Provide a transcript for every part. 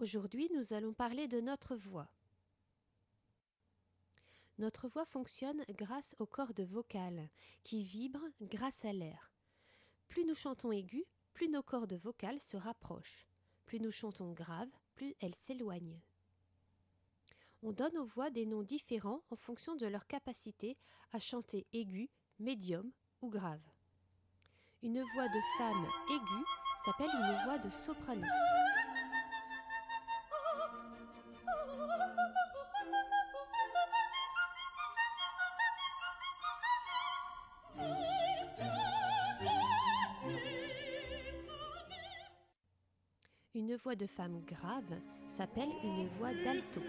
Aujourd'hui, nous allons parler de notre voix. Notre voix fonctionne grâce aux cordes vocales qui vibrent grâce à l'air. Plus nous chantons aigu, plus nos cordes vocales se rapprochent. Plus nous chantons grave, plus elles s'éloignent. On donne aux voix des noms différents en fonction de leur capacité à chanter aigu, médium ou grave. Une voix de femme aiguë s'appelle une voix de soprano. Une voix de femme grave s'appelle une voix d'alto.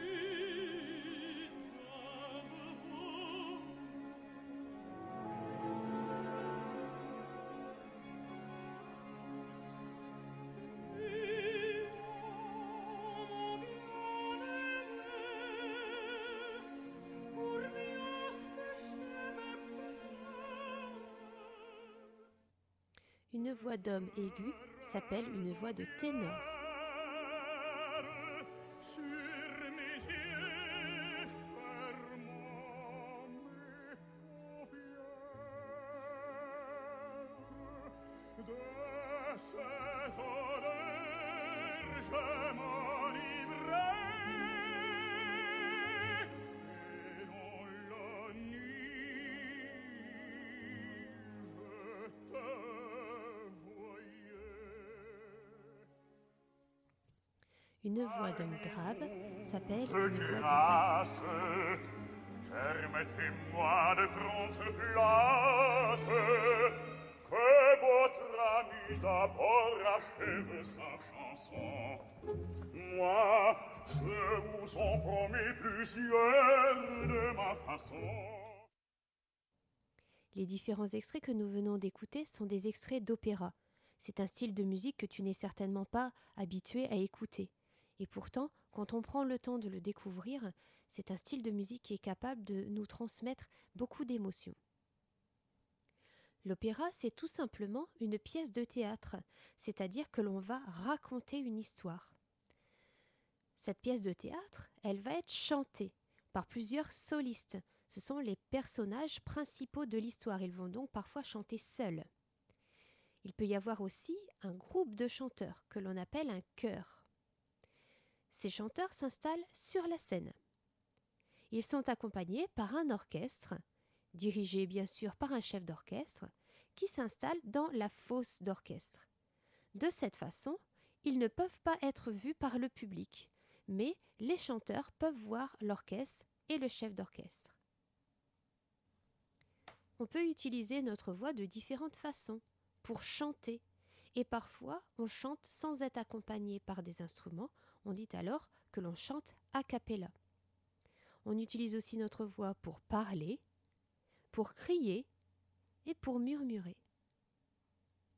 Une voix d'homme aiguë s'appelle une voix de ténor. Une voix d'homme grave s'appelle une voix de basse. Permettez-moi de prendre place, que votre ami d'abord achève sa chanson. Moi, je vous en promets plusieurs de ma façon. Les différents extraits que nous venons d'écouter sont des extraits d'opéra. C'est un style de musique que tu n'es certainement pas habitué à écouter. Et pourtant, quand on prend le temps de le découvrir, c'est un style de musique qui est capable de nous transmettre beaucoup d'émotions. L'opéra, c'est tout simplement une pièce de théâtre, c'est-à-dire que l'on va raconter une histoire. Cette pièce de théâtre, elle va être chantée par plusieurs solistes. Ce sont les personnages principaux de l'histoire. Ils vont donc parfois chanter seuls. Il peut y avoir aussi un groupe de chanteurs que l'on appelle un chœur. Ces chanteurs s'installent sur la scène. Ils sont accompagnés par un orchestre, dirigé bien sûr par un chef d'orchestre, qui s'installe dans la fosse d'orchestre. De cette façon, ils ne peuvent pas être vus par le public, mais les chanteurs peuvent voir l'orchestre et le chef d'orchestre. On peut utiliser notre voix de différentes façons pour chanter. Et parfois, on chante sans être accompagné par des instruments. On dit alors que l'on chante a cappella. On utilise aussi notre voix pour parler, pour crier et pour murmurer.